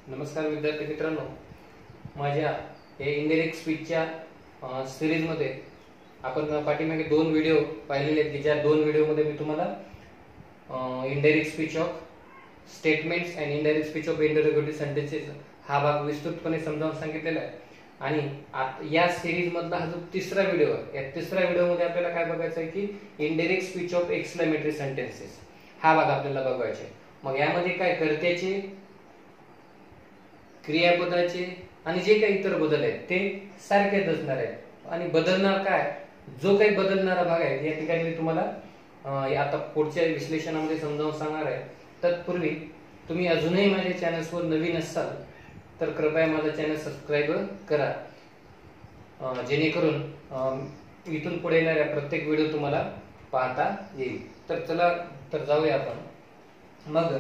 नमस्कार विद्यार्थी मित्रांनो, माझ्या हे इनडायरेक्ट स्पीचच्या सिरीज मध्ये आपण पाठीमागे 2 व्हिडिओ पाहिलेले आहेत, ज्या 2 व्हिडिओ मध्ये मी तुम्हाला indirect speech of statements and indirect speech of interrogative sentences हा भाग विस्तृतपणे समजावून सांगितलेला आहे। आणि या सिरीज मधला हा जो तिसरा व्हिडिओ आहे, या तिसऱ्या व्हिडिओ मध्ये आपल्याला काय बघायचं आहे की indirect speech of exclamatory sentences हा भाग आपल्याला बघायचा आहे। मग यामध्ये काय कर्त्याचे, क्रियापदाचे आणि जे काही इतर बदल आहेत ते सारखेच असणार आहेत। आणि बदलणार काय, जो काही बदलणारा भाग आहे या ठिकाणी मी तुम्हाला आता पुढच्या विश्लेषणामध्ये समजावून सांगणार आहे। तत्पूर्वी तुम्ही अजूनही माझ्या चॅनलवर नवीन असाल तर कृपया माझा चॅनल सबस्क्राइब करा, जेणेकरून इथून पुढे येणाऱ्या प्रत्येक व्हिडिओ तुम्हाला पाहता येईल। तर चला तर जाऊया आपण। मग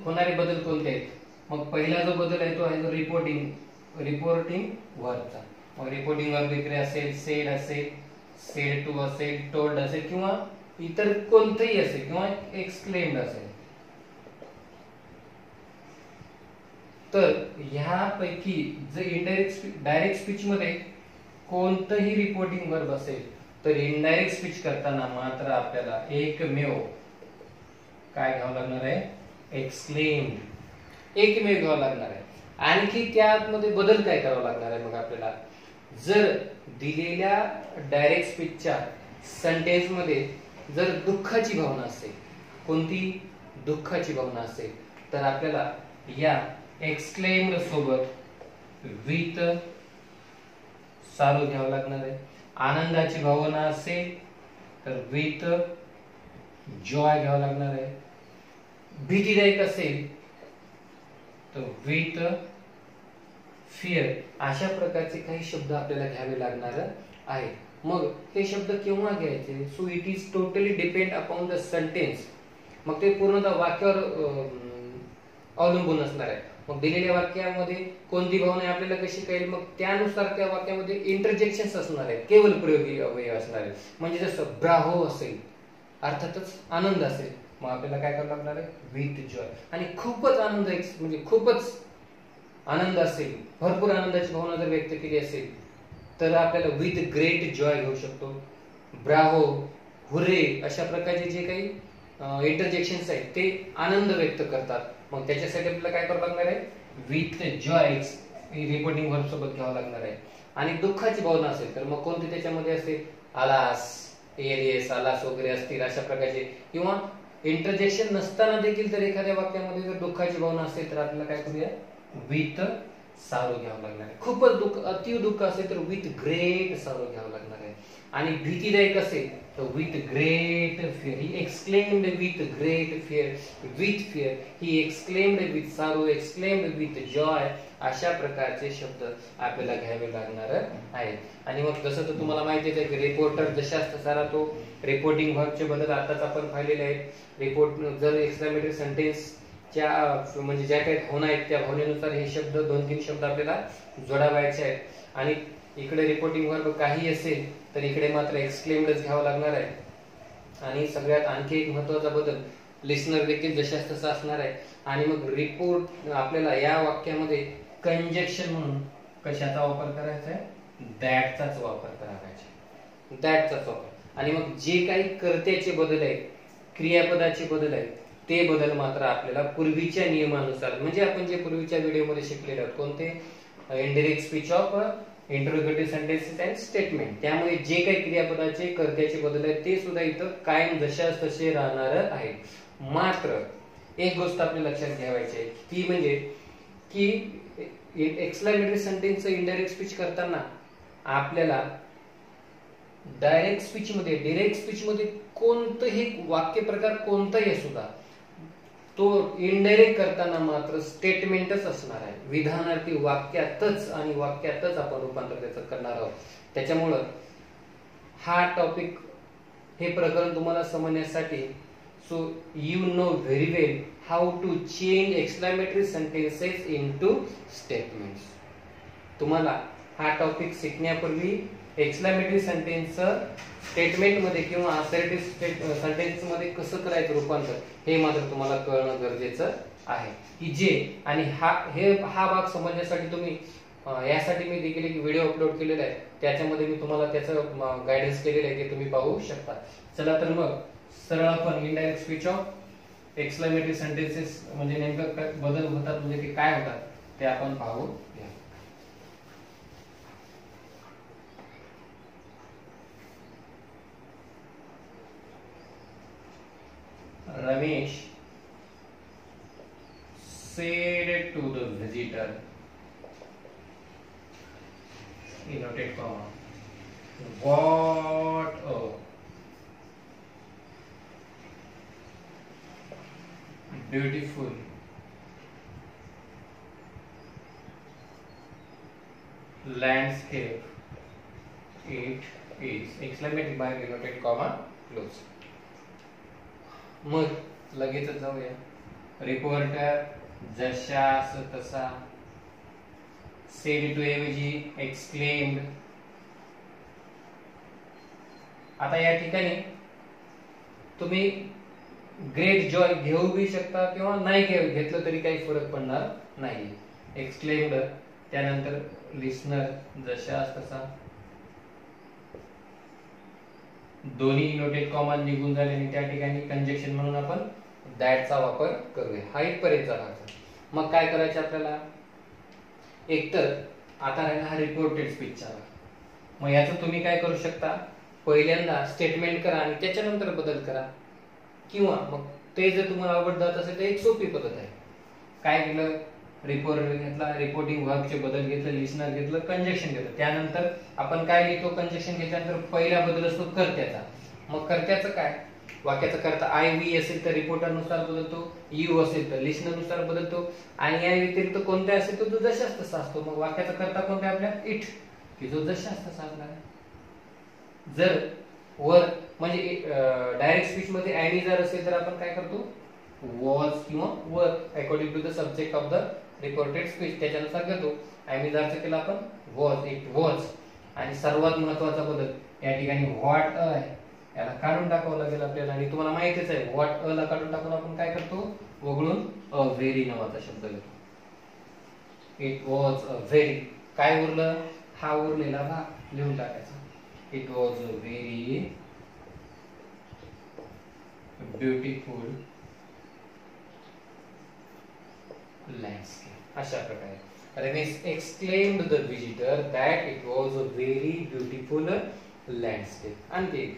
होणारे बदल कोणते आहेत? मग पहिला जो बदल आहे तो आहे रिपोर्टिंग वर्बचा। मग रिपोर्टिंग वर्ब इकडे असेल, सेड असेल, सेड टू असेल, टोल्ड असेल किंवा इतर कोणतेही असेल किंवा एक्सक्लेम्ड असेल। तर ह्यापैकी जर डायरेक्ट स्पीच मध्ये कोणतंही रिपोर्टिंग वर्ब असेल तर इनडायरेक्ट स्पीच करताना मात्र आपल्याला एकमेव काय घ्यावं लागणार आहे? एक्सक्लेम्ड, एकमेव घ्यावं लागणार आहे। आणखी त्यामध्ये बदल काय करावा लागणार आहे? मग आपल्याला जर दिलेल्या डायरेक्ट स्पीचच्या सेंटेन्स मध्ये जर दुःखाची भावना असेल, कोणती दुःखाची भावना असेल, तर आपल्याला या एक्सक्लेम्ड सोबत विथ सारू घ्यावं लागणार आहे। आनंदाची भावना असेल तर विथ जॉय घ्यावं लागणार आहे। भीतीदायक असेल तर विथ फिअर। अशा प्रकारचे काही शब्द आपल्याला घ्यावे लागणार आहे। मग हे शब्द केव्हा घ्यायचे? So it is totally depend upon the sentence. मग ते पूर्णतः वाक्यावर अवलंबून असणार आहे। मग दिलेल्या वाक्यामध्ये कोणती भावना आहे आपल्याला कशी कळेल? मग त्यानुसार त्या वाक्यामध्ये इंटरजेक्शन्स असणार आहेत, केवळ प्रयोगी अवयव असणार आहेत। म्हणजे जसं ब्राव्हो असेल, अर्थातच आनंद असेल, मग आपल्याला काय करावं लागणार आहे? With Joy. आणि खूपच आनंद म्हणजे खूपच आनंद असेल, भरपूर आनंदाची भावना जर व्यक्त केली असेल तर आपल्याला विथ ग्रेट जॉय घेऊ शकतो। ब्राव्हो, हुर्रे अशा प्रकारचे जे काही इंटरजेक्शन्स आहेत ते आनंद व्यक्त करतात। मग त्याच्यासाठी आपल्याला काय करावं लागणार आहे? विथ जॉय रिपोर्टिंग वर्ब सोबत घ्यावं लागणार आहे। आणि दुःखाची भावना असेल तर मग कोणती त्याच्यामध्ये असेल? आलास, एरियस, आलास वगैरे असतील अशा प्रकारचे। किंवा इंटरजेक्शन नसताना देखील जर एखाद्या वाक्यामध्ये जर दुःखाची भावना असेल तर आपल्याला काय करूया? विथ सारो घ्यावं लागणार आहे। खूपच दुःख, अति दुःख असेल तर विथ ग्रेट सारो घ्यावं लागणार आहे। आणि भीतीदायक असेल तर with great fear. He exclaimed with great fear, with fear, he exclaimed with सारो, एक्सक्लेम्ड विथ जॉय, अशा प्रकारचे शब्द आपल्याला घ्यावे लागणार आहेत। आणि मग जसं तर तुम्हाला माहिती आहे की रिपोर्टर जशास तसा तो रिपोर्टिंग वर्बचे बदल आताच आपण पाहिलेले आहेत। रिपोर्ट जर एक्सक्लेमेटरी सेंटेन्सच्या म्हणजे ज्या काही भावना आहेत त्या भावनेनुसार हे शब्द 2-3 शब्द आपल्याला जोडावायचे आहेत। आणि इकडे रिपोर्टिंग वर्ब काही असेल तर इकडे मात्र एक्सक्लेम्डच घ्यावं लागणार आहे। आणि सगळ्यात आणखी एक महत्त्वाचा बदल, लिसनर देखील जशास तसा असणार आहे। आणि मग रिपोर्ट आपल्याला या वाक्यामध्ये कंजक्शन म्हणून कशाचा वापर करायचा आहे? दॅटचाच वापर करायचा आहे, दॅटचाच वापर। आणि मग जे काही कर्त्याचे बदल आहेत, क्रियापदाचे बदल आहेत, ते बदल मात्र आपल्याला पूर्वीच्या नियमानुसार, म्हणजे आपण जे पूर्वीच्या व्हिडिओमध्ये शिकलेले आहोत, कोणते? Indirect speech of interrogative sentences and statement, त्यामुळे जे काही क्रियापदाचे कर्त्याचे बदल आहेत ते सुद्धा इथं कायम जशास तसे राहणार आहेत। मात्र एक गोष्ट आपल्याला लक्षात घ्यायची आहे, ती म्हणजे की एक्सक्लेमेटरी सेंटेन्सचं इनडायरेक्ट स्पीच करताना आपल्याला डायरेक्ट स्पीच मध्ये कोणतंही वाक्य प्रकार कोणताही असू द्या, तो इनडायरेक्ट करताना मात्र स्टेटमेंटच असणार आहे। विधानार्थी वाक्यातच आणि वाक्यातच आपण रूपांतर त्याचं करणार आहोत। त्याच्यामुळं हा टॉपिक, हे प्रकरण तुम्हाला समजण्यासाठी, so you know very well how to change exclamatory sentences into statements. तुम्हाला हा टॉपिक शिकण्यापूर्वी एक्सक्लेमेटरी सेंटेन्स स्टेटमेंट मध्ये किंवा असर्टिव्ह सेंटेन्स मध्ये कसं करायचं रूपांतर, हे मात्र तुम्हाला कळणं गरजेचं आहे की जे आणि हा भाग समजण्यासाठी तुम्ही यासाठी मी देखील एक व्हिडिओ अपलोड केलेला आहे, त्याच्यामध्ये मी तुम्हाला त्याचं गायडन्स केलेलं आहे, ते तुम्ही पाहू शकता. चला तर मग सरळ आपण indirect speech of exclamatory sentences म्हणजे नेमकं बदल होतात म्हणजे ते काय होतात ते आपण पाहू. Ramesh said to the visitor, inverted comma, what a beautiful landscape it is. Exclamation mark, inverted comma, close. मग लगेचच जाऊया. रिपोर्टर जशास तसा, सेड टू ऐवजी एक्सक्लेम्ड. आता या ठिकाणी तुम्ही ग्रेट जॉय घेऊ बी शकता किंवा नाही घेतलं तरी काही फरक पडणार नाही. एक्सक्लेम्ड त्यानंतर लिस्नर जशास तसा, दोन्ही इनोटेड कॉमा निघून झाले आणि त्या ठिकाणी कंजक्शन म्हणून आपण दॅटचा वापर करूया. हा इथपर्यंत झाला. मग काय करायचं आपल्याला, एकतर आता राहिला हा रिपोर्टेड स्पीचचा. मग याचं तुम्ही काय करू शकता, पहिल्यांदा स्टेटमेंट करा आणि त्याच्यानंतर बदल करा, किंवा मग ते जर तुम्हाला अवघड जात असेल तर एक सोपी पद्धत आहे. काय केलं, रिपोर्टर घेतला, रिपोर्टिंग वर्बचे बदल घेतलं, लिस्नर घेतलं, कंजक्शन घेतलं. त्यानंतर आपण काय लिहितो, कंजक्शन घेतल्यानंतर पहिला बदल असतो कर्त्याचा. मग कर्त्याचं काय, वाक्याचा कर्ता आय वी असेल तर रिपोर्टर नुसार बदलतो, यू असेल तर लिस्नर नुसार बदलतो, आणि या व्यतिरिक्त कोणत्या असेल तर तो जशास तसा असतो. मग वाक्याचा कर्ता कोणता आपल्या इट, की जो जशास तसा असणार आहे. जर वर म्हणजे डायरेक्ट स्पीच मध्ये ॲनी जर असेल तर आपण काय करतो, वॉज किंवा were according to the subject of the reported speech त्याच्यानुसार घेतो. ॲमिझारचं केलं आपण वॉज, इट वॉज. आणि सर्वात महत्वाचा बदल या ठिकाणी व्हॉट अ आहे, याला काढून टाकावं लागेल आपल्याला. आणि तुम्हाला माहितीच आहे व्हॉट अ ला काढून टाकून आपण काय करतो, वगळून अ व्हेरी नावाचा शब्द घेतो. इट वॉज अ व्हेरी, काय उरलं, हा उरलेला भाग लिहून टाकायचा. It was a very beautiful landscape. अशा प्रकारे Ramesh exclaimed the visitor that it was a very beautiful landscape. आणि ते एक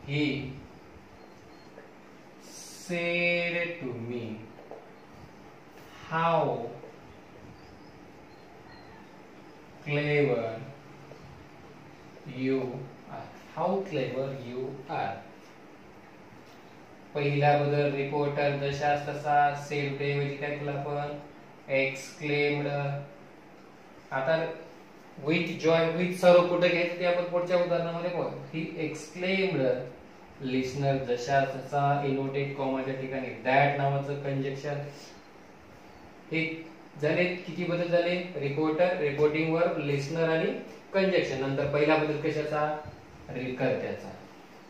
he said to me how clever you are. How clever you are. पहिला बदल रिपोर्टर जशास तसा, सेड ऐवजी काय केलं आपण एक्सक्लेम्ड. आता विथ जॉय विथ सर्व कुठे घ्यायचं ते आपण पुढच्या उदाहरणामध्ये पाहू. ही एक्सक्लेम्ड, लिस्नर जशास तसा, इनोटेड कॉमाच्या ठिकाणी दॅट नावाचं कंजक्शन. हे झाले किती बदल झाले, रिपोर्टर, रिपोर्टिंग वर्ब, लिस्नर आणि कंजक्शन. नंतर पहिला बदल कशाचा, कर्त्याचा.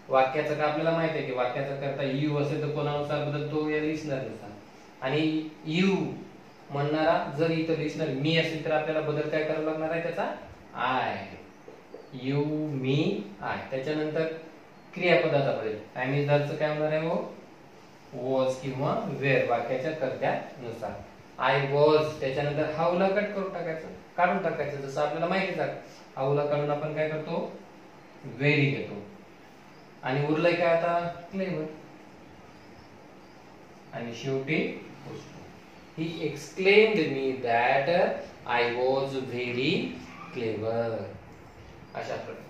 वाक्याचं का आपल्याला माहिती आहे की वाक्याचा कर्ता यू असेल तर कोणानुसार बदलतो, या लिस्नरनुसार. आणि यू म्हणणारा जर इथं लिस्नर मी असेल तर आपल्याला बदल काय करावा लागणार आहे त्याचा, आय. You me I. त्याच्यानंतर क्रियापदाचा बदल, ॲमिझारचं काय होणार आहे, वो वॉज किंवा वेअर वाक्याच्या कर्त्यानुसार. आय वॉज, त्याच्यानंतर हाऊला कट करून टाकायचं, काढून टाकायचं. जसं आपल्याला माहितीच आहे हाऊला काढून आपण काय करतो, व्हेरी घेतो. आणि उरलंय काय आता, क्लेवर. आणि शेवटी he exclaimed me that I was very clever. अशा प्रकारे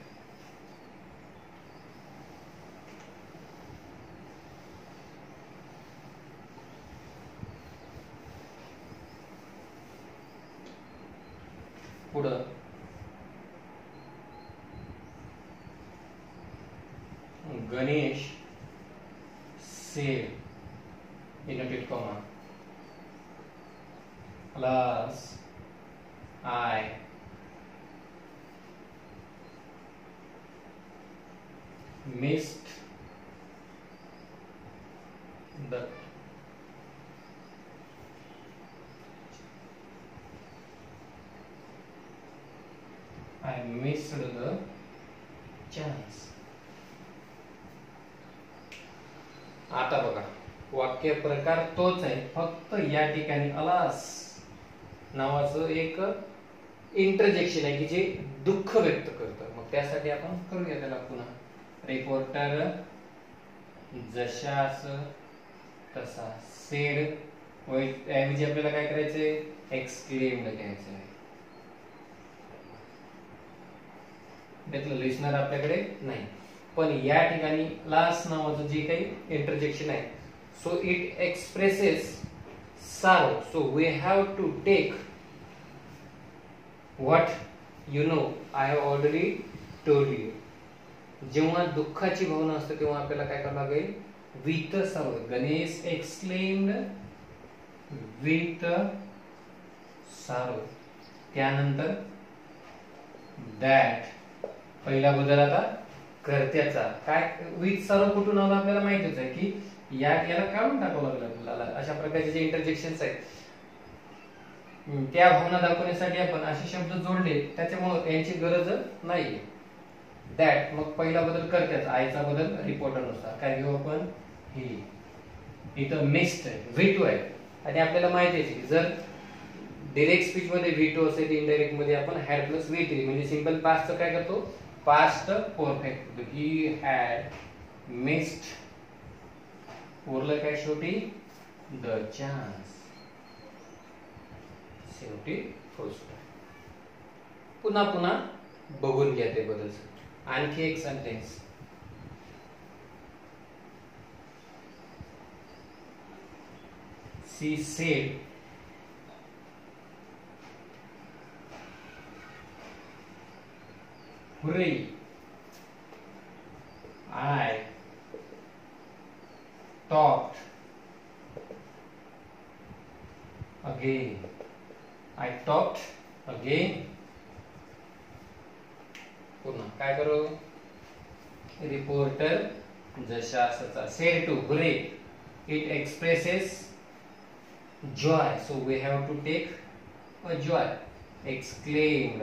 पुढं Ganesh said, inverted comma, alas, I missed the I missed the chance. आता बघा वाक्य प्रकार तोच आहे, फक्त या ठिकाणी अलास नावाचं एक इंटरजेक्शन आहे की जे दुःख व्यक्त करतं. मग त्यासाठी आपण करूया त्याला पुन्हा. रिपोर्टर जशास तसा, सेड ऐवजी आपल्याला काय करायचंय, एक्सक्लेम्ड घ्यायचं आहे. त्यातलं लिस्नर आपल्याकडे नाही, पण या ठिकाणी लास्ट नावाचं जे काही इंटरजेक्शन आहे, so it expresses sorrow, so we have to take what you know I have already told you. जेव्हा दुःखाची भावना असते तेव्हा आपल्याला काय करावं लागेल, with sorrow. Ganesh exclaimed with sorrow. त्यानंतर that पहिला बदल आता कर्त्याचा. काय विथ सॉरो कुठून आला आपल्याला माहितीच आहे की याला काढून टाकावं लागलं आपल्याला. अशा प्रकारचे जे इंटरजेक्शन्स आहेत त्या भावना दाखवण्यासाठी आपण असे शब्द जोडले, त्याच्यामुळे यांची गरज नाहीये. दॅट, मग पहिला बदल कर्त्याचा, आयचा बदल रिपोर्टरनुसार. काय घेऊ आपण, ही. इथं मिस्ड आहे, V2 आहे, आणि आपल्याला माहिती आहे की जर डायरेक्ट स्पीच मध्ये V2 असेल, इनडायरेक्ट मध्ये आपण हॅड प्लस V3, म्हणजे सिंपल पास्टचं काय करतो, past perfect. He had missed, उरलं काय शेवटी, द चान्स, शेवटी फुल स्टॉप. पुन्हा पुन्हा बघून घ्या ते बदल. आणखी एक sentence. She said hurry, I talked again. I talked again. पुन्हा काय करू, reporter जशासचा. said to hurry, it expresses joy, so we have to take a joy. exclaimed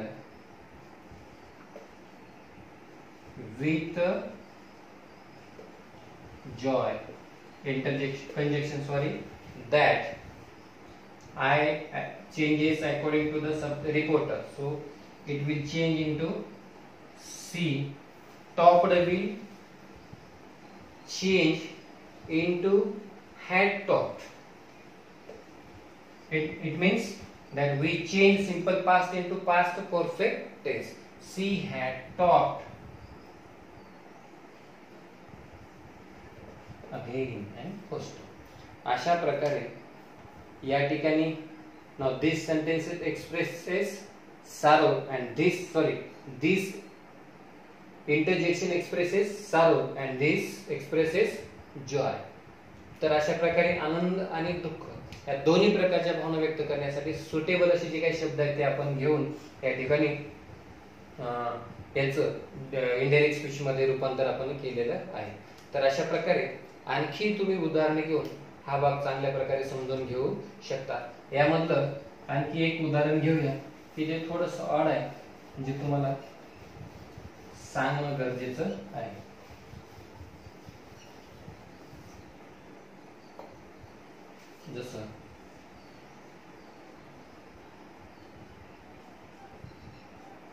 with joy. Conjunction, sorry, that. I changes according to the reporter, so it will change into C. Topped will change into had topped. It means that we change simple past into past perfect tense. She had topped again and first. अशा प्रकारे या ठिकाणी now this sentence expresses sorrow and this interjection expresses sorrow and this expresses joy. तर अशा प्रकारे आनंद आणि दुःख या दोन्ही प्रकारच्या भावना व्यक्त करण्यासाठी सुटेबल असे जे काही शब्द आहेत ते आपण घेऊन या ठिकाणी याचं इनडायरेक्ट स्पीच मध्ये रूपांतर आपण केलेलं आहे. तर अशा प्रकारे आणखी तुम्ही उदाहरणे घेऊन हा भाग चांगल्या प्रकारे समजून घेऊ शकता. यामधलं आणखी एक उदाहरण घेऊया की जे थोडंसं ऑड आहे, म्हणजे तुम्हाला सांगणं गरजेचं आहे. जसं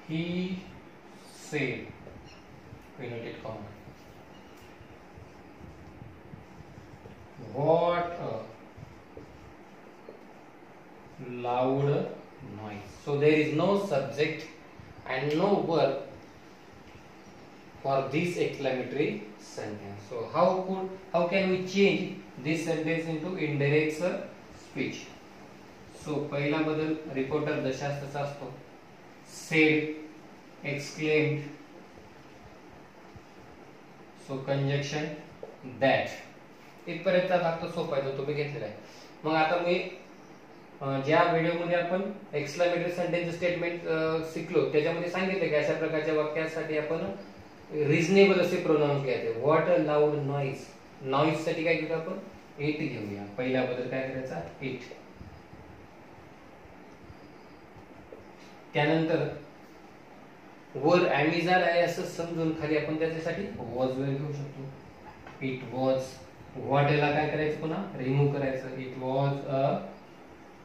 he said, inverted comma, what a loud noise. So there is no subject and no verb for this exclamatory sentence. So how can we change this sentence into indirect speech? So पहिला बदल reporter जशास तसा असतो. said, exclaimed, so conjunction that. इथपर्यंतचा भाग तो सोपा आहे, जो तुम्ही घेतलेला आहे. मग आता मी ज्या व्हिडिओमध्ये आपण एक्सक्लेमेटरी सेंटेन्स स्टेटमेंट शिकलो त्याच्यामध्ये सांगितलं की अशा प्रकारच्या वाक्यासाठी आपण रिझनेबल असे प्रोनाउन्स घ्यायचे. What a loud noise. Noise साठी काय घेतो आपण, इट घेऊया. पहिला बदल काय करायचा, इट. त्यानंतर वर अॅमिझार आहे असं समजून खाली आपण त्याच्यासाठी वॉज वेळ घेऊ शकतो. It was. व्हॉटला काय करायचं, पुन्हा रिमूव्ह करायचं. इट वॉज अ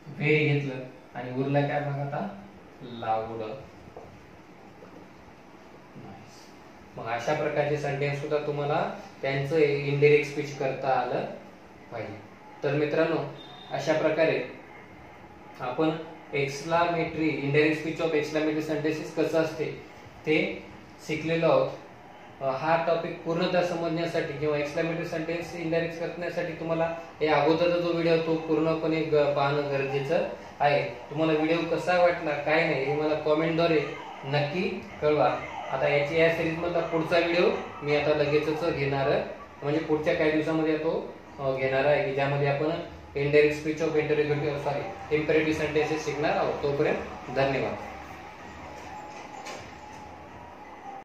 व्हेरी घेतलं आणि उरला काय भाग आता, लाऊड. मग अशा प्रकारचे सेंटेन्स सुद्धा तुम्हाला त्यांचं इनडायरेक्ट स्पीच करता आलं पाहिजे. तर मित्रांनो, अशा प्रकारे आपण exclamatory indirect speech of exclamatory sentences कसं असते ते शिकलेलो आहोत. हा टॉपिक पूर्णतः समजण्यासाठी किंवा एक्सक्लामेटरी सेंटेन्स इनडायरेक्ट करण्यासाठी तुम्हाला या अगोदरचा जो व्हिडिओ तो पूर्णपणे पाहणं गरजेचं आहे. तुम्हाला व्हिडिओ कसा वाटला काय नाही हे मला कॉमेंटद्वारे नक्की कळवा. आता या सिरीज मधला पुढचा व्हिडिओ मी आता लगेचच घेणार, म्हणजे पुढच्या काही दिवसामध्ये तो घेणार आहे की ज्यामध्ये आपण indirect speech of interrogative imperative sentences शिकणार आहोत. तोपर्यंत धन्यवाद.